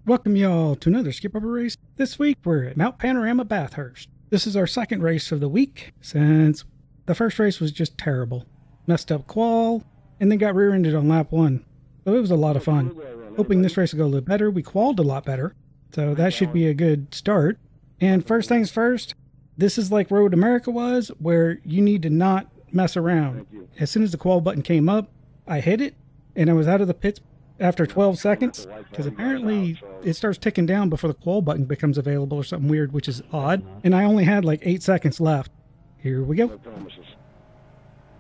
Welcome y'all to another Skip Barber race. This week we're at Mout Panorama Bathurst. This is our second race of the week since the first race was just terrible. Messed up qual and then got rear-ended on lap 1. So it was a lot of fun. Hoping this race will go a little better. We qualled a lot better, so that should be a good start. And first things first, this is like Road America was, where you need to not mess around. As soon as the qual button came up, I hit it and I was out of the pits after 12 seconds, because apparently it starts ticking down before the qual button becomes available or something weird, which is odd. And I only had like 8 seconds left. Here we go. No promises.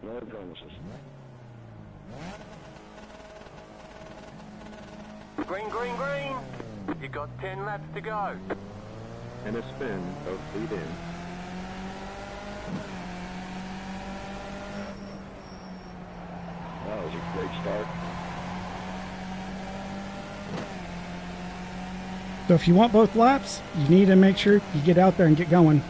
No promises. Green, green, green. You got 10 laps to go. And a spin of lead in. That was a great start. So if you want both laps, you need to make sure you get out there and get going.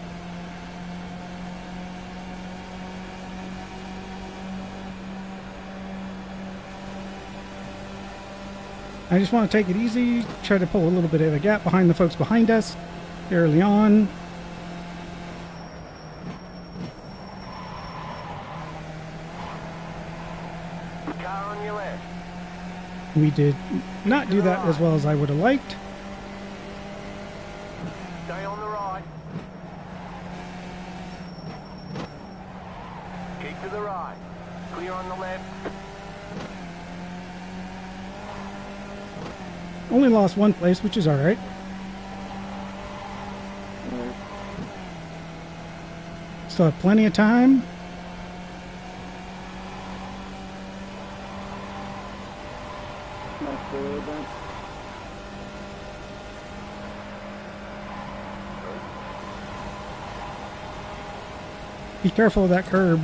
I just want to take it easy, try to pull a little bit of a gap behind the folks behind us early on. Car on your left. We did not do that as well as I would have liked. Stay on the right. Keep to the right. Clear on the left. Only lost one place, which is alright. Still have plenty of time. Be careful of that curb.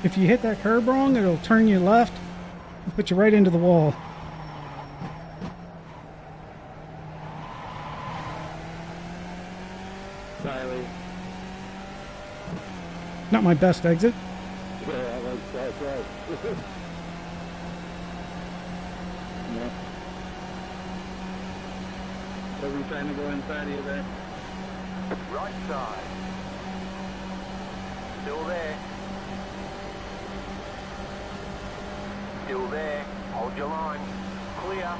If you hit that curb wrong, it'll turn you left and put you right into the wall. Riley. Not my best exit. Yeah, I like that, right. No. Are we trying to go inside of you there? Right side. Still there. Still there. Hold your line. Clear.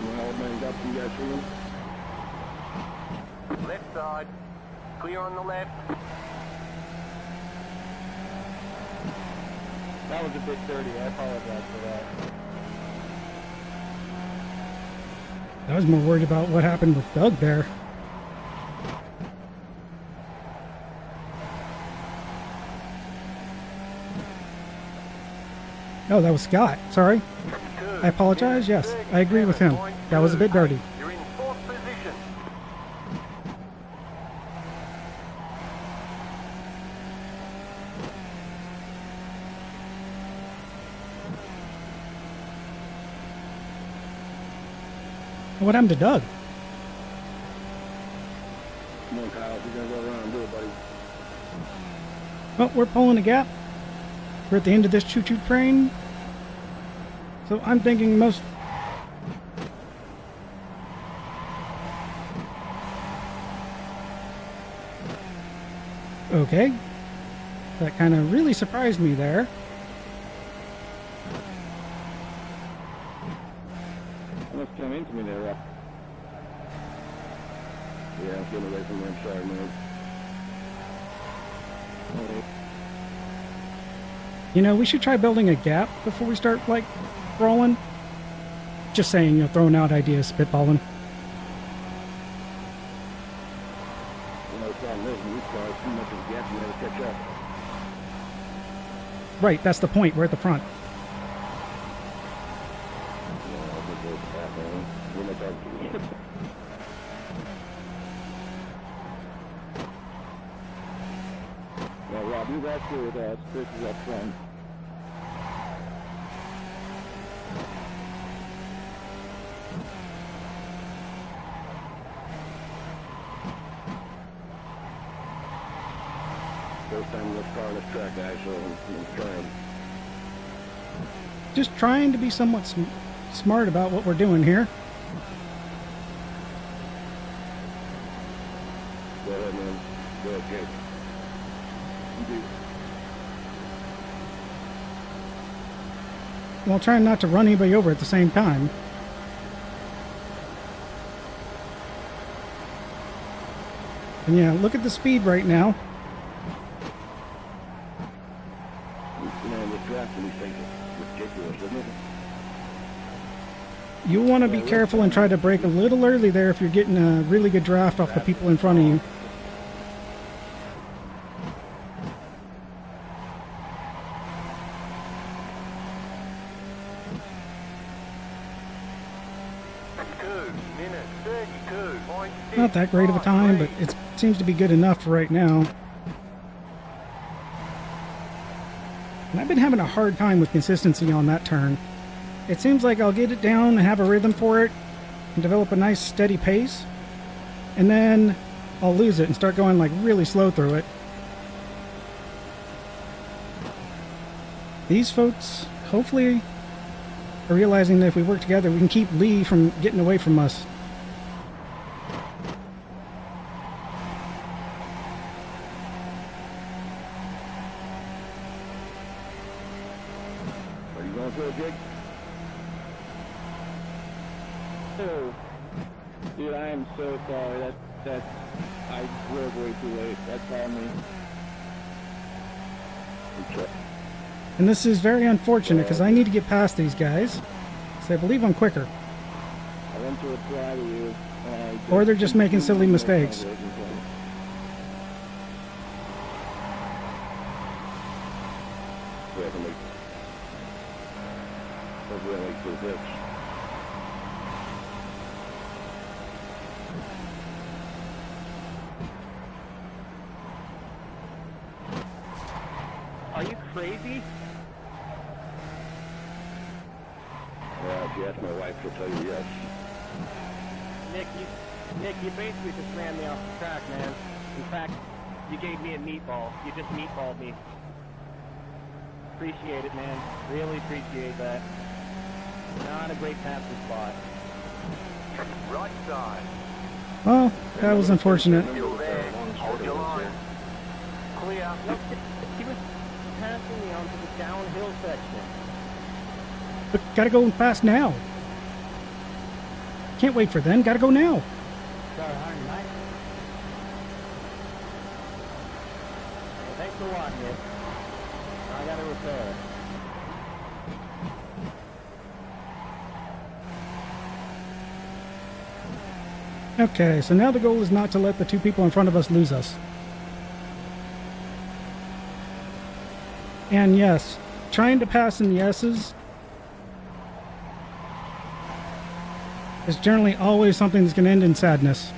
Well, man, up you guys feeling? Left side. Clear on the left. That was a bit dirty. I apologize for that. I was more worried about what happened with Doug there. Oh, that was Scott. Sorry. I apologize. Yes, I agree with him. That was a bit dirty. You're in 4th position. What happened to Doug? Come on, Kyle. If you're going to go around and do it, buddy. Well, we're pulling a gap. We're at the end of this choo-choo train. So I'm thinking most... Okay. That kind of really surprised me there. Almost came into me there. Yeah, I'm getting away from him. Sorry, man. You know, we should try building a gap before we start, like, rolling. Just saying, you know, throwing out ideas, spitballing. You know, the problem is, when we start too much of a gap, you never catch up. Right, that's the point. We're at the front. Yeah, I'll get good with that, man. We're not talking to you. Now, Rob, you back here with us. Chris is up front. First time in this car on this track, guys, so I'm trying. Just trying to be somewhat smart about what we're doing here. Go ahead, man. Go ahead, Jake. You do. While trying not to run anybody over at the same time. And yeah, look at the speed right now. You know, this draft and these things is ridiculous, isn't it? You'll want to be careful and try to brake a little early there if you're getting a really good draft off the people in front of you. Not that great of a time, but it seems to be good enough for right now. And I've been having a hard time with consistency on that turn. It seems like I'll get it down and have a rhythm for it and develop a nice steady pace, and then I'll lose it and start going like really slow through it. These folks hopefully are realizing that if we work together we can keep Lee from getting away from us. Are you going for it, Jake? Oh, dude, I am so sorry. I drove way too late. That's on me. Okay. And this is very unfortunate because I need to get past these guys. So I believe I'm quicker. I went to reply to you. Or they're just making silly mistakes. Definitely. Hopefully I make two hits. Are you crazy? Yeah, if you ask my wife, she'll tell you yes. Nick, you basically just ran me off the track, man. In fact, you gave me a meatball. You just meatballed me. Appreciate it, man. Really appreciate that. Not a great passing spot. Right side. Well, that was unfortunate. Still there. Hold your line. Clear. Look, he was passing me onto the downhill section. But gotta go fast now. Can't wait for then, gotta go now. Sorry, Harney, mate. Well, thanks for watching it. I gotta repair it. Okay, so now the goal is not to let the two people in front of us lose us. And yes, trying to pass in the S's is generally always something that's going to end in sadness.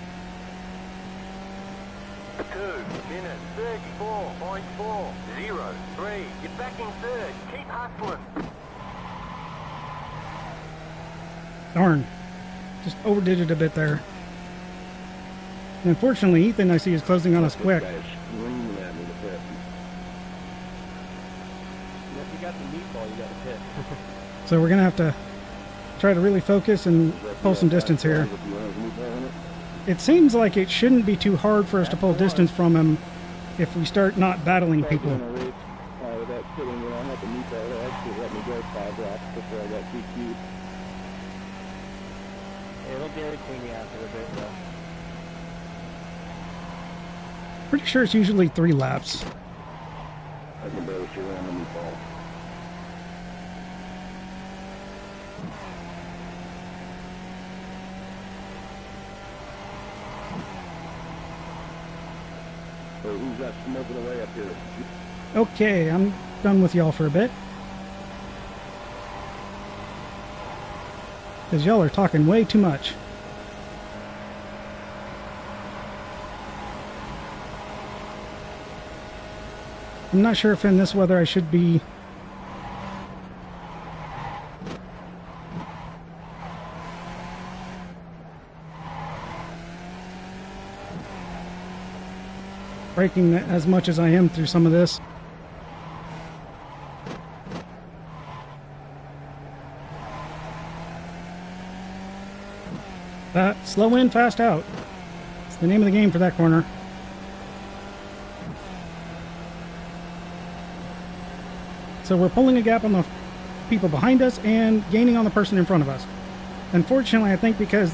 2 minutes 34.403. You're back in third. Keep hustling. Darn. Just overdid it a bit there. And unfortunately, Ethan, I see, is closing on us quick. Guys, screaming at me to pit. If you got the meatball, you got a pit. So we're going to have to try to really focus and pull some distance here. It seems like it shouldn't be too hard for us to pull distance from him if we start not battling people. Without kidding, when I had the meatball, they actually let me go 5 laps before I got DQ'd. It'll Dairy Queen me after a bit, though. Pretty sure it's usually 3 laps. I can barely see around the meatball. Hey, who's that smoking away up here? Okay, I'm done with y'all for a bit. Because y'all are talking way too much. I'm not sure if in this weather I should be... braking as much as I am through some of this. Slow in, fast out. It's the name of the game for that corner. So we're pulling a gap on the people behind us and gaining on the person in front of us. Unfortunately, I think because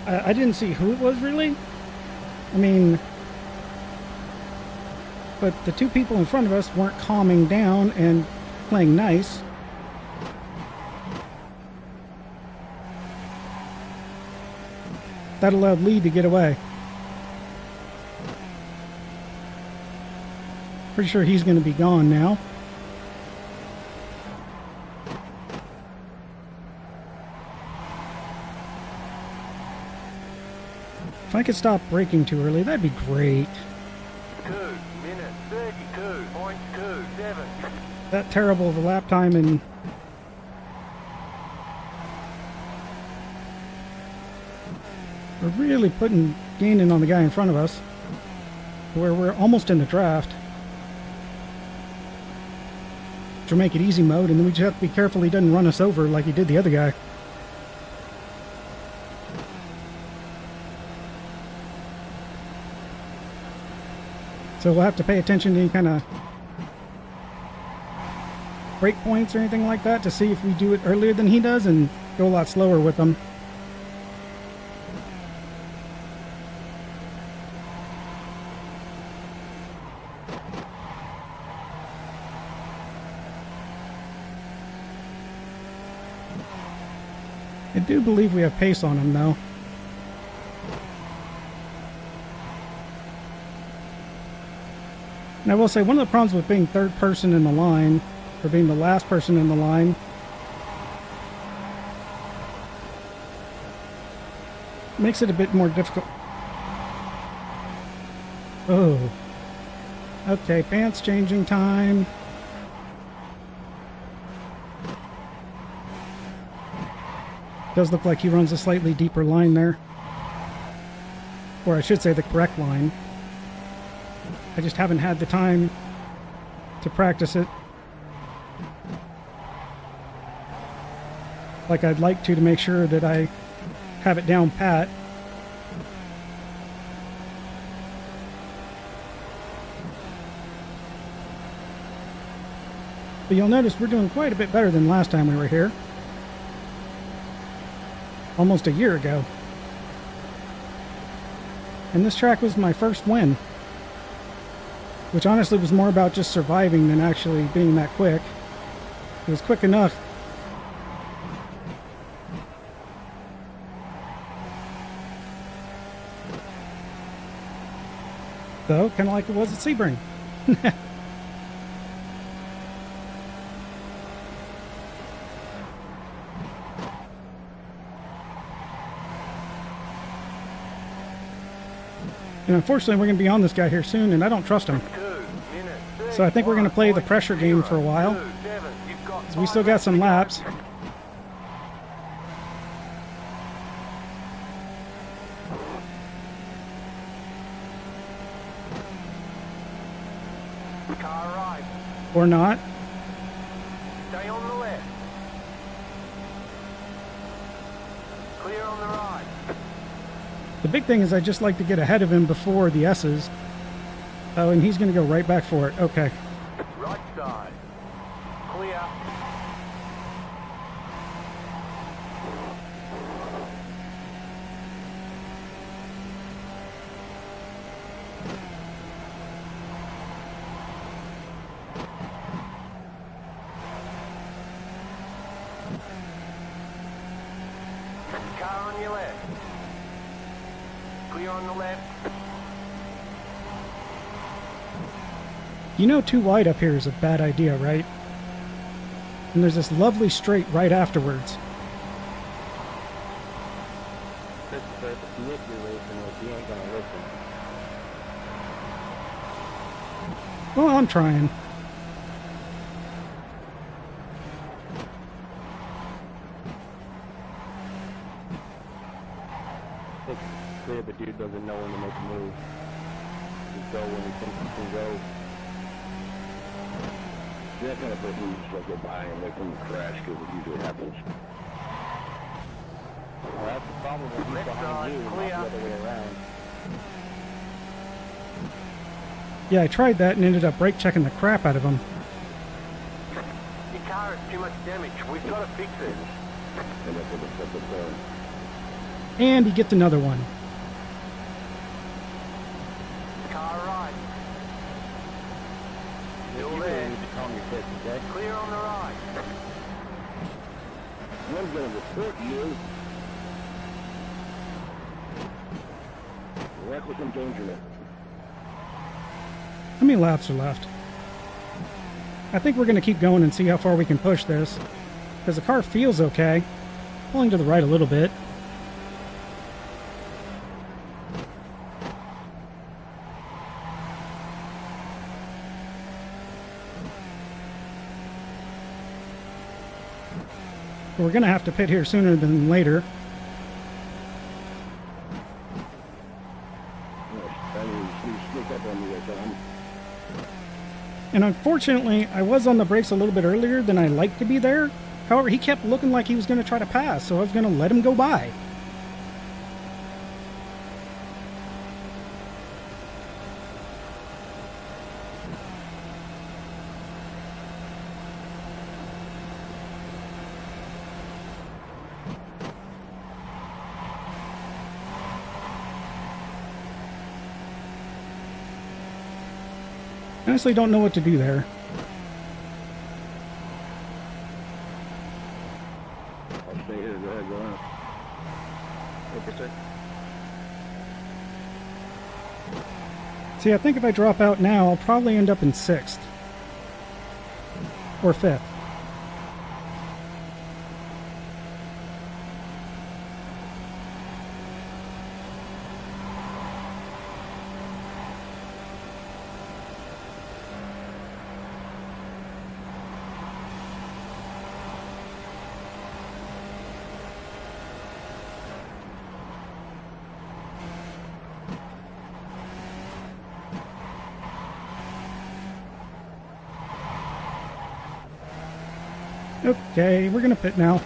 I didn't see who it was really. I mean, but the two people in front of us weren't calming down and playing nice. That allowed Lee to get away. Pretty sure he's going to be gone now. If I could stop braking too early, that'd be great. 2 minutes 32.27. That terrible of a lap time, and we're really gaining on the guy in front of us, where we're almost in the draft. To make it easy mode, and then we just have to be careful he doesn't run us over like he did the other guy. So we'll have to pay attention to any kind of break points or anything like that to see if we do it earlier than he does and go a lot slower with them. I do believe we have pace on him, though. And I will say, one of the problems with being third person in the line, or being the last person in the line, makes it a bit more difficult. Oh. Okay, pants changing time. Does look like he runs a slightly deeper line there. Or I should say the correct line. I just haven't had the time to practice it like I'd like to make sure that I have it down pat. But you'll notice we're doing quite a bit better than last time we were here. Almost a year ago. And this track was my first win. Which honestly was more about just surviving than actually being that quick. It was quick enough. Though, kind of like it was at Sebring. And unfortunately, we're going to be on this guy here soon, and I don't trust him. So I think we're going to play the pressure game for a while. Because we still got some laps. Or not. Stay on the left. Clear on the right. The big thing is I just like to get ahead of him before the S's. Oh, and he's going to go right back for it. Okay. Right side. Clear. Car on your left. Clear on the left. You know, too wide up here is a bad idea, right? And there's this lovely straight right afterwards. This is the Nick you're racing with. He ain't gonna listen. Well, I'm trying. clear, the dude doesn't know when to make a move. Just go when he thinks he can go. That kind of person you just like go by and wait for them to crash because it usually happens. Well, that's the problem when he's behind you, not the other way around. Yeah, I tried that and ended up brake checking the crap out of him. Your car has too much damage. We've got to fix it. And that's what the car. And he gets another one. Car right. Still You there. need to calm your tits, okay? Clear on the right. One's going to report you. Reckless endangerment. How many laps are left? I think we're going to keep going and see how far we can push this. Because the car feels okay. Pulling to the right a little bit. We're going to have to pit here sooner than later. And unfortunately, I was on the brakes a little bit earlier than I like to be there. However, he kept looking like he was going to try to pass, so I was going to let him go by. Honestly, don't know what to do there. I'll stay here. Go ahead, go on. Okay, See, I think if I drop out now, I'll probably end up in 6th. Or 5th. Okay, we're gonna pit now.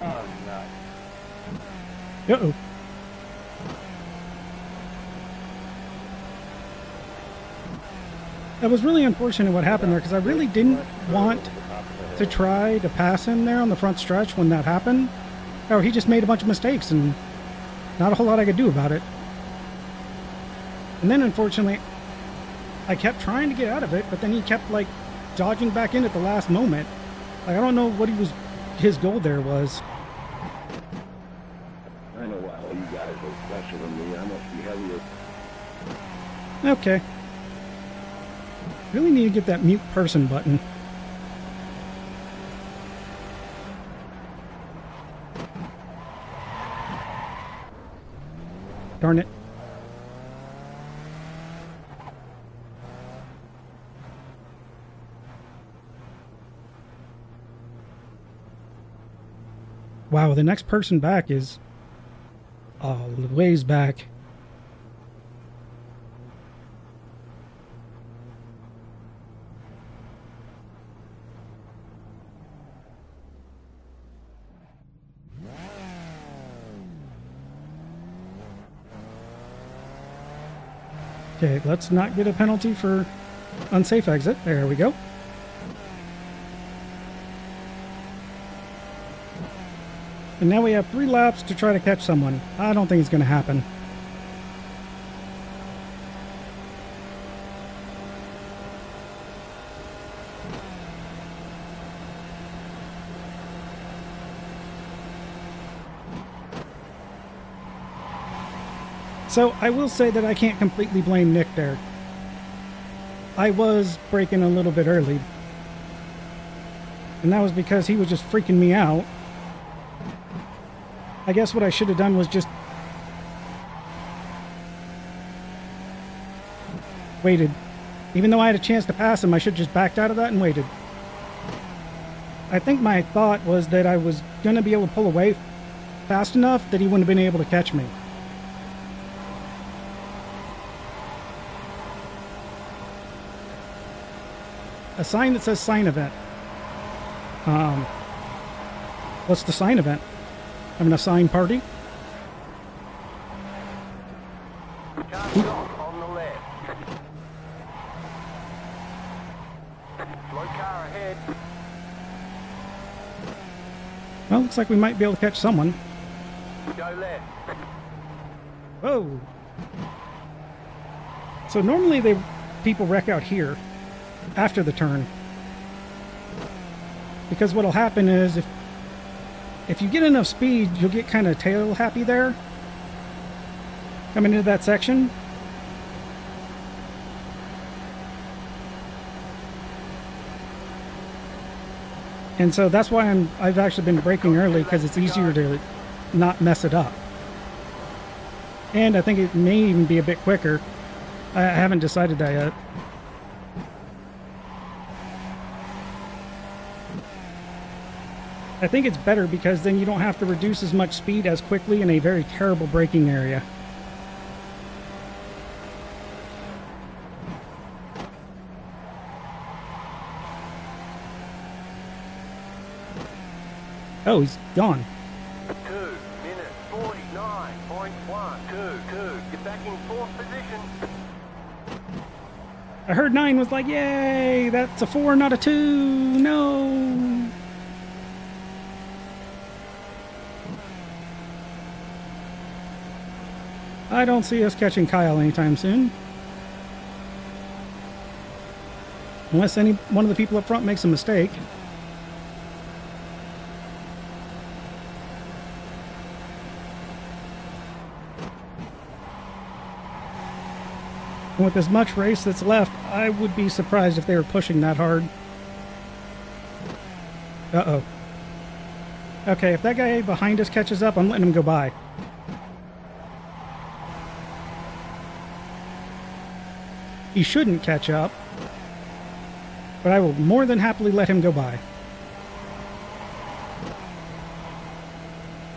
Oh, no. Uh-oh. That was really unfortunate what happened there, because I really didn't want to try to pass him there on the front stretch when that happened. Oh, he just made a bunch of mistakes, and not a whole lot I could do about it. And then, unfortunately, I kept trying to get out of it, but then he kept, like, dodging back in at the last moment. Like, I don't know what his goal there was. I know why all you guys are faster than me. I must be heavier. Okay. Really need to get that mute person button. Darn it. Wow, the next person back is ways back. Okay, let's not get a penalty for unsafe exit. There we go. And now we have 3 laps to try to catch someone. I don't think it's going to happen. So I will say that I can't completely blame Nick there. I was braking a little bit early. And that was because he was just freaking me out. I guess what I should have done was just waited Even though I had a chance to pass him, I should have just backed out of that and waited. I think my thought was that I was going to be able to pull away fast enough that he wouldn't have been able to catch me. A sign that says sign event. What's the sign event? Having a sign party? Car stop on the left. Slow car ahead. Well, looks like we might be able to catch someone. Go left. Whoa! So normally people wreck out here after the turn. Because what'll happen is if you get enough speed, you'll get kind of tail happy there. Coming into that section. And so that's why I've actually been braking early, because it's easier to not mess it up. And I think it may even be a bit quicker. I haven't decided that yet. I think it's better because then you don't have to reduce as much speed as quickly in a very terrible braking area. Oh, he's gone. 2 minutes 49.122. Get back in fourth position. I heard 9 was like, yay, that's a 4, not a 2. No. I don't see us catching Kyle anytime soon. Unless any one of the people up front makes a mistake. And with as much race that's left, I would be surprised if they were pushing that hard. Uh-oh. Okay, if that guy behind us catches up, I'm letting him go by. He shouldn't catch up, but I will more than happily let him go by.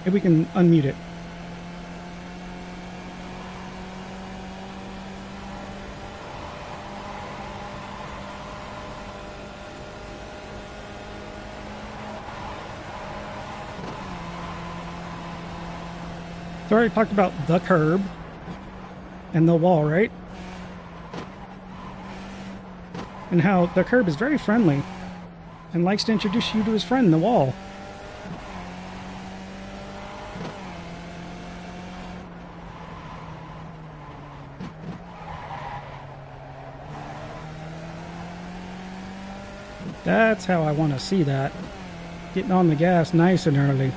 If we can unmute it. So I already talked about the curb and the wall, right? And how the curb is very friendly and likes to introduce you to his friend, the wall. That's how I want to see that. Getting on the gas nice and early.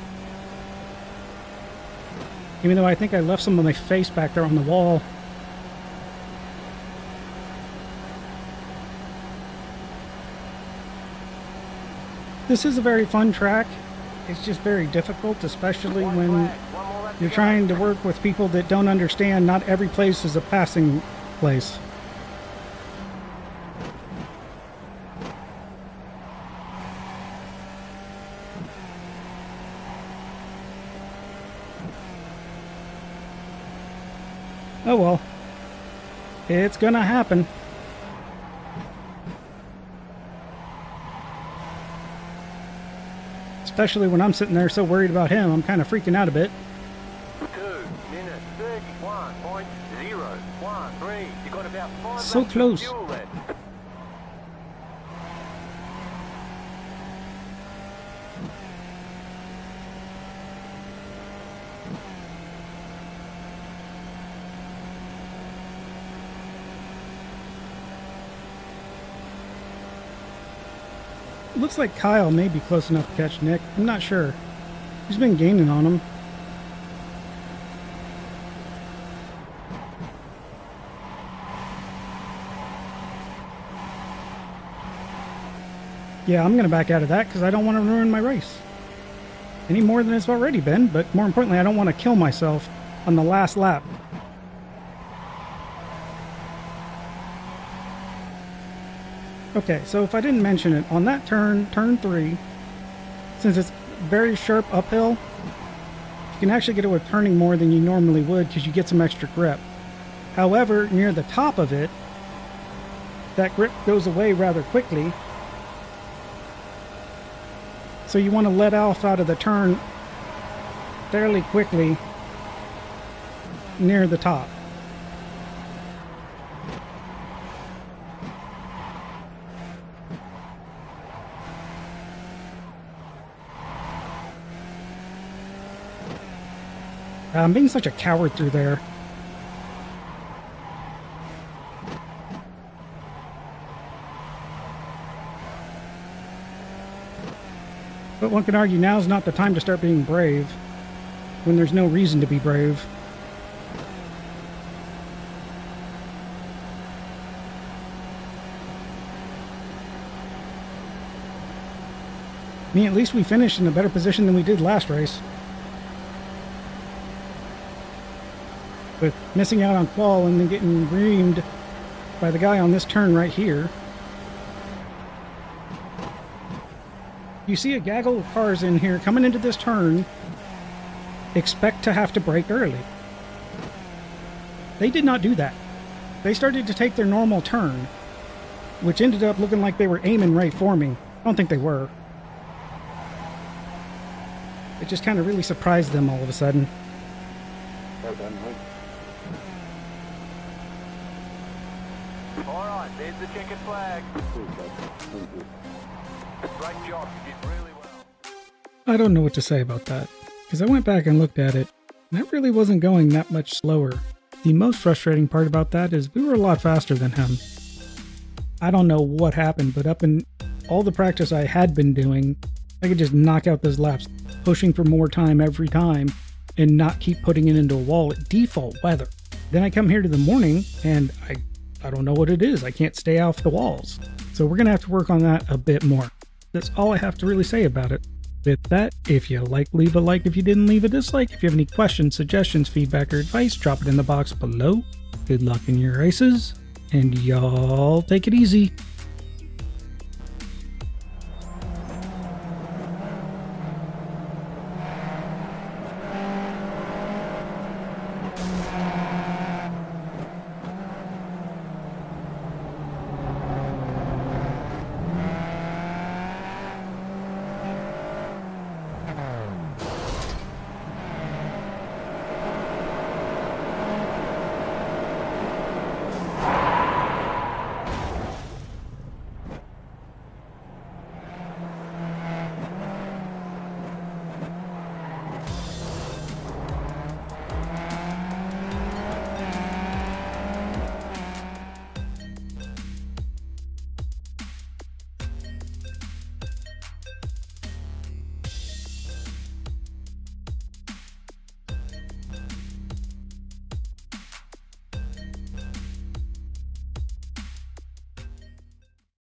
Even though I think I left some of my face back there on the wall. This is a very fun track. It's just very difficult, especially when you're trying to work with people that don't understand not every place is a passing place. Oh well, it's gonna happen. Especially when I'm sitting there so worried about him, I'm kind of freaking out a bit. 2 minutes 31.013. You got about 5 So laps of close. fuel left. Looks like Kyle may be close enough to catch Nick. I'm not sure. He's been gaining on him. Yeah, I'm going to back out of that because I don't want to ruin my race. Any more than it's already been, but more importantly, I don't want to kill myself on the last lap. Okay, so if I didn't mention it, on that turn, turn 3, since it's very sharp uphill, you can actually get away with turning more than you normally would because you get some extra grip. However, near the top of it, that grip goes away rather quickly. So you want to let off out of the turn fairly quickly near the top. I'm being such a coward through there. But one can argue now's not the time to start being brave, when there's no reason to be brave. I mean, at least we finished in a better position than we did last race. With missing out on qual and then getting reamed by the guy on this turn right here. You see a gaggle of cars in here coming into this turn, expect to have to brake early. They did not do that. They started to take their normal turn, which ended up looking like they were aiming right for me. I don't think they were. It just kind of really surprised them all of a sudden. Well done, mate. Alright, there's the checkered flag. Thank you. Great job, you did really well. I don't know what to say about that, because I went back and looked at it, and that really wasn't going that much slower. The most frustrating part about that is we were a lot faster than him. I don't know what happened, but up in all the practice I had been doing, I could just knock out those laps, pushing for more time every time, and not keep putting it into a wall at default weather. Then I come here to the morning, and I don't know what it is. I can't stay off the walls. So we're going to have to work on that a bit more. That's all I have to really say about it. With that, if you like, leave a like. If you didn't, leave a dislike. If you have any questions, suggestions, feedback, or advice, drop it in the box below. Good luck in your races, and y'all take it easy.